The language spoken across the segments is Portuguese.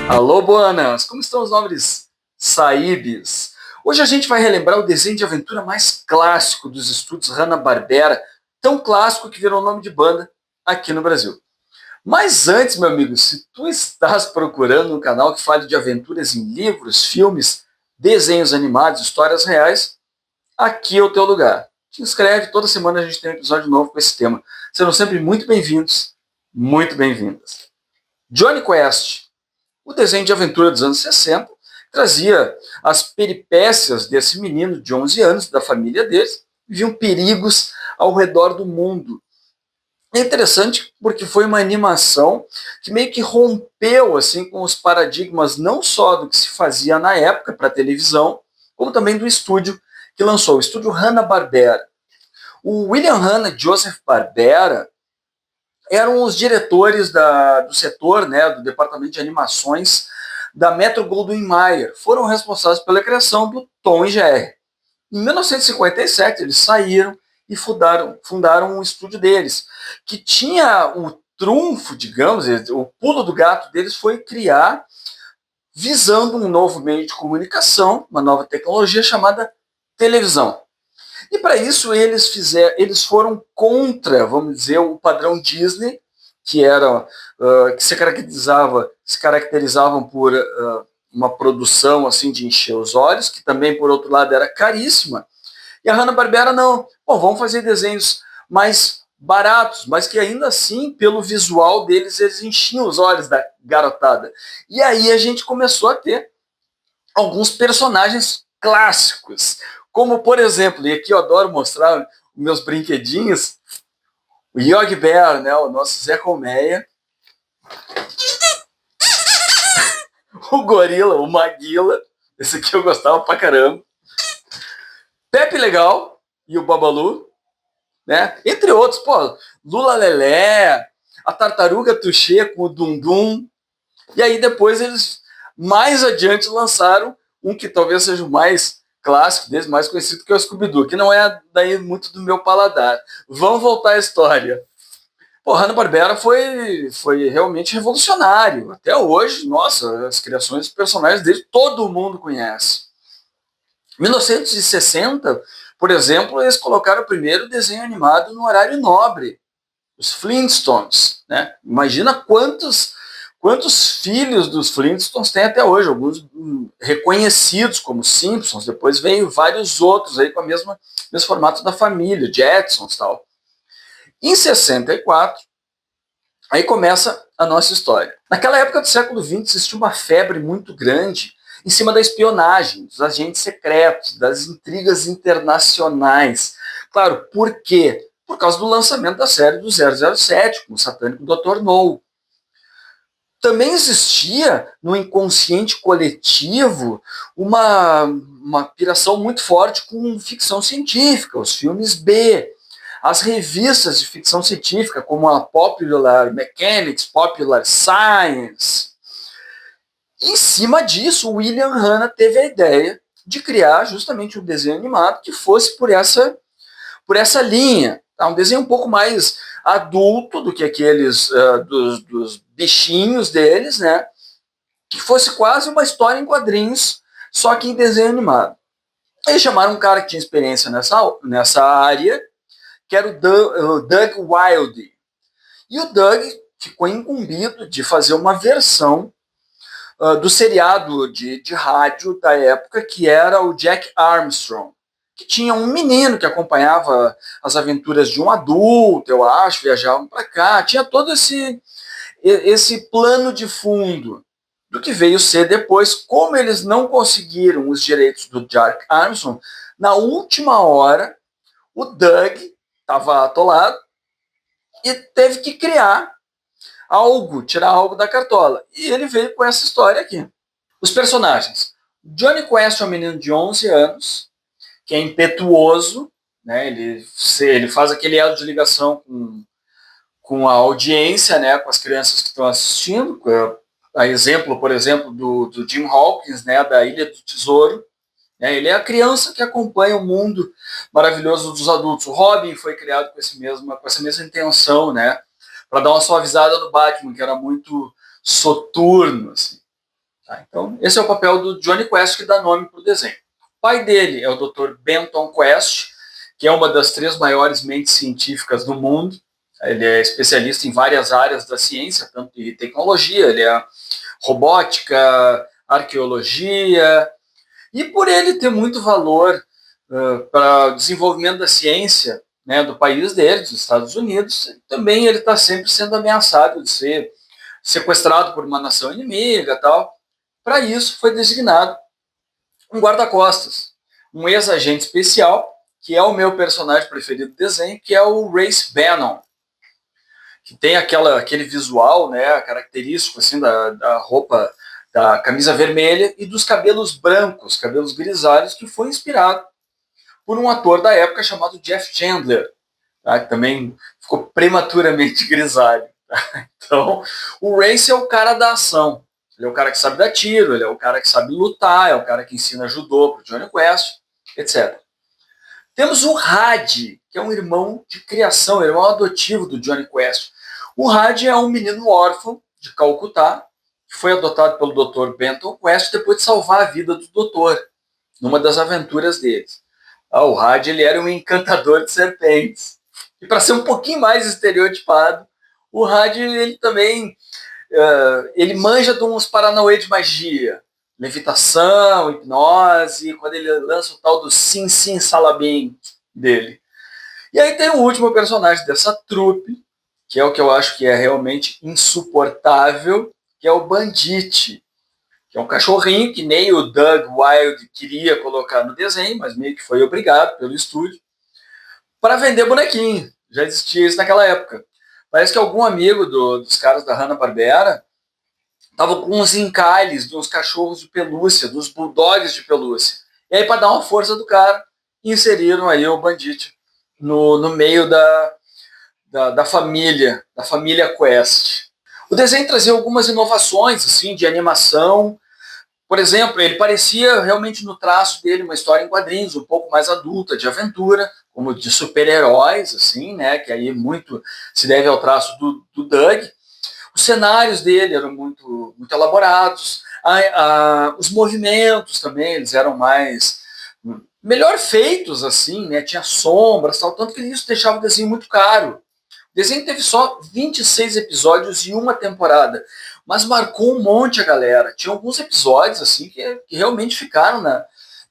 Alô, Buanas! Como estão os nobres Saíbes? Hoje a gente vai relembrar o desenho de aventura mais clássico dos estúdios Hanna-Barbera, tão clássico que virou nome de banda aqui no Brasil. Mas antes, meu amigo, se tu estás procurando um canal que fale de aventuras em livros, filmes, desenhos animados, histórias reais, aqui é o teu lugar. Te inscreve, toda semana a gente tem um episódio novo com esse tema. Serão sempre muito bem-vindos, muito bem-vindas. Jonny Quest, o desenho de aventura dos anos 60, trazia as peripécias desse menino de 11 anos, da família deles, viviam perigos ao redor do mundo. É interessante porque foi uma animação que meio que rompeu assim com os paradigmas não só do que se fazia na época para televisão, como também do estúdio que lançou, o estúdio Hanna-Barbera. O William Hanna e Joseph Barbera eram os diretores do setor, né, do departamento de animações da Metro-Goldwyn-Mayer. Foram responsáveis pela criação do Tom e Jerry. Em 1957, eles saíram e fundaram um estúdio deles, que tinha o trunfo, digamos, o pulo do gato deles foi criar, visando um novo meio de comunicação, uma nova tecnologia chamada televisão. E para isso eles foram contra, vamos dizer, o padrão Disney, que era que se caracterizavam por uma produção assim de encher os olhos, que também por outro lado era caríssima. E a Hanna-Barbera não, bom, vamos fazer desenhos mais baratos, mas que ainda assim, pelo visual deles, eles enchiam os olhos da garotada. E aí a gente começou a ter alguns personagens clássicos, como por exemplo, e aqui eu adoro mostrar meus brinquedinhos, o Yogi Bear, né, o nosso Zé Colmeia, o Gorila, o Maguila, esse aqui eu gostava pra caramba, Pepe Legal e o Babalu, né, entre outros, pô, Lula Lelé, a Tartaruga Tuxê com o Dundum, e aí depois eles mais adiante lançaram um que talvez seja o mais clássico deles, mais conhecido, que é o Scooby-Doo, que não é daí muito do meu paladar. Vamos voltar à história. Pô, Hanna-Barbera foi realmente revolucionário. Até hoje, nossa, as criações dos personagens dele todo mundo conhece. Em 1960, por exemplo, eles colocaram o primeiro desenho animado no horário nobre, os Flintstones, né? Imagina quantos filhos dos Flintstones tem até hoje, alguns reconhecidos como Simpsons, depois veio vários outros aí com o mesmo formato da família, Jetsons e tal. Em 64, aí começa a nossa história. Naquela época do século XX existia uma febre muito grande em cima da espionagem, dos agentes secretos, das intrigas internacionais. Claro, por quê? Por causa do lançamento da série do 007, com o satânico Dr. No. Também existia no inconsciente coletivo uma piração muito forte com ficção científica, os filmes B, as revistas de ficção científica, como a Popular Mechanics, Popular Science. Em cima disso, o William Hanna teve a ideia de criar justamente um desenho animado que fosse por essa linha. Um desenho um pouco mais adulto do que aqueles dos bichinhos deles, né? Que fosse quase uma história em quadrinhos, só que em desenho animado. Eles chamaram um cara que tinha experiência nessa área, que era o Doug Wilde. E o Doug ficou incumbido de fazer uma versão do seriado de rádio da época, que era o Jack Armstrong, que tinha um menino que acompanhava as aventuras de um adulto, eu acho, viajavam para cá, tinha todo esse plano de fundo do que veio ser depois. Como eles não conseguiram os direitos do Jack Armstrong, na última hora, o Doug estava atolado e teve que criar algo, tirar algo da cartola. E ele veio com essa história aqui. Os personagens. Jonny Quest é um menino de 11 anos, que é impetuoso, né? Ele faz aquele elo de ligação com a audiência, né? Com as crianças que estão assistindo. A exemplo, por exemplo, do Jim Hawkins, né? Da Ilha do Tesouro. Ele é a criança que acompanha o mundo maravilhoso dos adultos. O Robin foi criado com essa mesma intenção, né? Para dar uma suavizada no Batman, que era muito soturno. Assim. Tá? Então, esse é o papel do Jonny Quest, que dá nome para o desenho. O pai dele é o Dr. Benton Quest, que é uma das 3 maiores mentes científicas do mundo. Ele é especialista em várias áreas da ciência, tanto de tecnologia, ele é robótica, arqueologia, e por ele ter muito valor para o desenvolvimento da ciência, né, do país dele, dos Estados Unidos, também ele está sempre sendo ameaçado de ser sequestrado por uma nação inimiga e tal. Para isso foi designado um guarda-costas, um ex-agente especial, que é o meu personagem preferido do desenho, que é o Race Bannon, que tem aquele visual, né, característico assim da roupa, da camisa vermelha e dos cabelos brancos, cabelos grisalhos, que foi inspirado por um ator da época chamado Jeff Chandler, tá, que também ficou prematuramente grisalho. Tá? Então, o Race é o cara da ação. Ele é o cara que sabe dar tiro, ele é o cara que sabe lutar, é o cara que ensina judô para o Jonny Quest, etc. Temos o Had, que é um irmão de criação, irmão adotivo do Jonny Quest. O Had é um menino órfão de Calcutá, que foi adotado pelo Dr. Benton Quest depois de salvar a vida do doutor, numa das aventuras deles. O Had ele era um encantador de serpentes. E para ser um pouquinho mais estereotipado, o Had ele também ele manja de uns paranauê de magia, levitação, hipnose, quando ele lança o tal do Sim Sim Salabim dele. E aí tem o último personagem dessa trupe, que é o que eu acho que é realmente insuportável, que é o Bandite, que é um cachorrinho que nem o Doug Wilde queria colocar no desenho, mas meio que foi obrigado pelo estúdio, para vender bonequinho. Já existia isso naquela época. Parece que algum amigo dos caras da Hanna-Barbera tava com uns encalhes de uns cachorros de pelúcia, dos bulldogs de pelúcia. E aí, para dar uma força do cara, inseriram aí o Bandite no meio da família Quest. O desenho trazia algumas inovações assim de animação. Por exemplo, ele parecia realmente no traço dele uma história em quadrinhos, um pouco mais adulta, de aventura, como de super-heróis, assim, né? Que aí muito se deve ao traço do Doug. Os cenários dele eram muito elaborados, os movimentos também eles eram melhor feitos, assim, né? Tinha sombras, tal, tanto que isso deixava o desenho muito caro. O desenho teve só 26 episódios e uma temporada, mas marcou um monte a galera. Tinha alguns episódios assim que realmente ficaram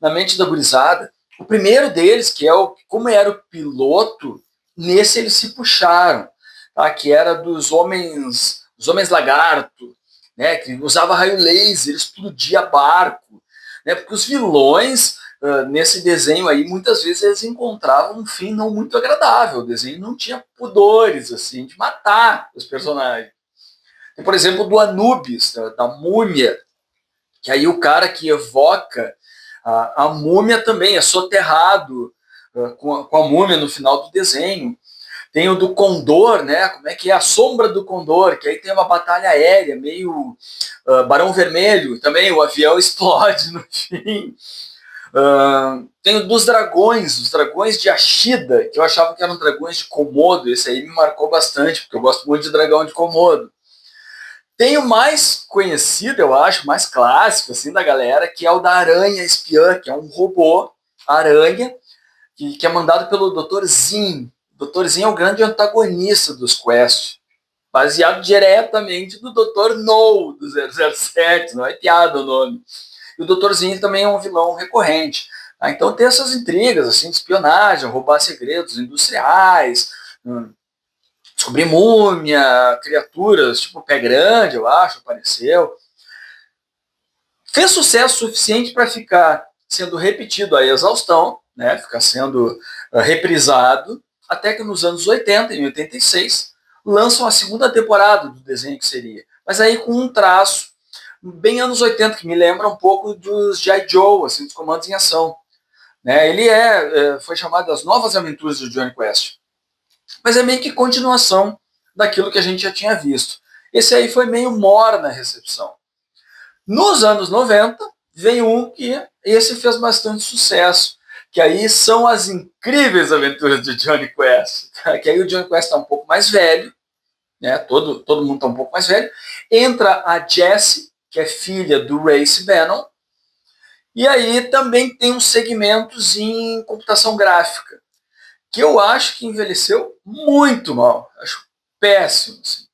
na mente da gurizada. O primeiro deles, que é como era o piloto, nesse eles se puxaram, tá? Que era dos homens lagarto, né? Que usava raio laser, explodia barco, né? Porque os vilões nesse desenho aí, muitas vezes eles encontravam um fim não muito agradável. O desenho não tinha pudores, assim, de matar os personagens. Tem, por exemplo, do Anubis, da múmia, que aí o cara que evoca a múmia também é soterrado com a múmia no final do desenho. Tem o do Condor, né? Como é que é? A Sombra do Condor, que aí tem uma batalha aérea, meio Barão Vermelho. Também o avião explode no fim. Tem o dos dragões, os dragões de Ashida, que eu achava que eram dragões de Komodo. Esse aí me marcou bastante, porque eu gosto muito de dragão de Komodo. Tem o mais conhecido, eu acho, mais clássico assim da galera, que é o da Aranha Espiã, que é um robô aranha, que é mandado pelo Dr. Zim. O Dr. Zim é o grande antagonista dos Quest, baseado diretamente do Dr. No, do 007, não é piada o nome. E o Dr. Zim também é um vilão recorrente. Tá? Então tem essas intrigas assim, de espionagem, roubar segredos industriais, descobrir múmia, criaturas tipo Pé Grande, eu acho, apareceu. Fez sucesso suficiente para ficar sendo repetido a exaustão, né? Ficar sendo reprisado, até que nos anos 80, em 86, lançam a segunda temporada do desenho que seria. Mas aí com um traço bem anos 80, que me lembra um pouco dos G.I. Joe, assim, dos comandos em ação. Né? Ele foi chamado das Novas Aventuras do Jonny Quest. Mas é meio que continuação daquilo que a gente já tinha visto. Esse aí foi meio morna a recepção. Nos anos 90, veio um que esse fez bastante sucesso, que aí são as incríveis aventuras de Jonny Quest. Que aí o Jonny Quest está um pouco mais velho, né? Todo mundo está um pouco mais velho. Entra a Jessie, que é filha do Race Bannon. E aí também tem uns segmentos em computação gráfica, que eu acho que envelheceu muito mal. Acho péssimo. Assim.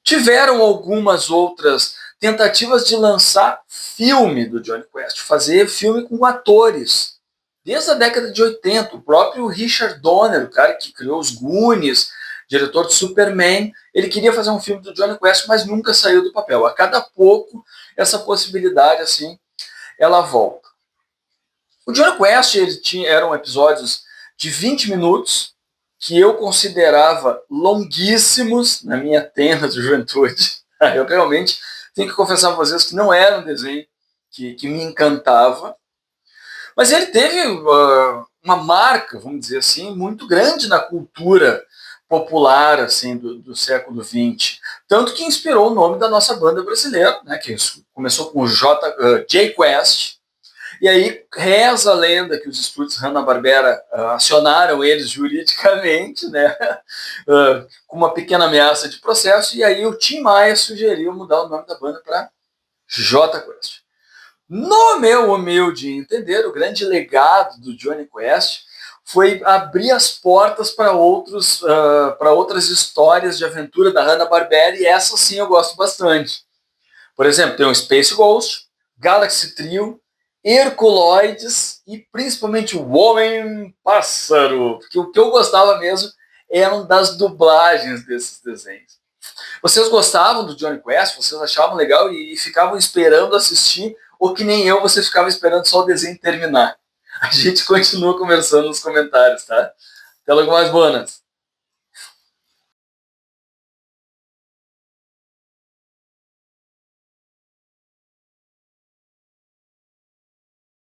Tiveram algumas outras tentativas de lançar filme do Jonny Quest, fazer filme com atores. Desde a década de 80, o próprio Richard Donner, o cara que criou os Goonies, diretor de Superman, ele queria fazer um filme do Jonny Quest, mas nunca saiu do papel. A cada pouco, essa possibilidade, assim, ela volta. O Jonny Quest, eram episódios de 20 minutos, que eu considerava longuíssimos na minha tenra juventude. Eu realmente tenho que confessar para vocês que não era um desenho que me encantava, mas ele teve uma marca, vamos dizer assim, muito grande na cultura popular assim do século XX, tanto que inspirou o nome da nossa banda brasileira, né, que começou com o J Quest. E aí reza a lenda que os estúdios Hanna-Barbera acionaram eles juridicamente, né, com uma pequena ameaça de processo, e aí o Tim Maia sugeriu mudar o nome da banda para J Quest. No meu humilde entender, o grande legado do Jonny Quest foi abrir as portas para outras histórias de aventura da Hanna-Barbera, e essa sim eu gosto bastante. Por exemplo, tem o Space Ghost, Galaxy Trio, Herculoides e principalmente o Homem-Pássaro, porque o que eu gostava mesmo eram das dublagens desses desenhos. Vocês gostavam do Jonny Quest? Vocês achavam legal e ficavam esperando assistir? Ou que nem eu, você ficava esperando só o desenho terminar? A gente continua conversando nos comentários, tá? Até logo mais, bonas!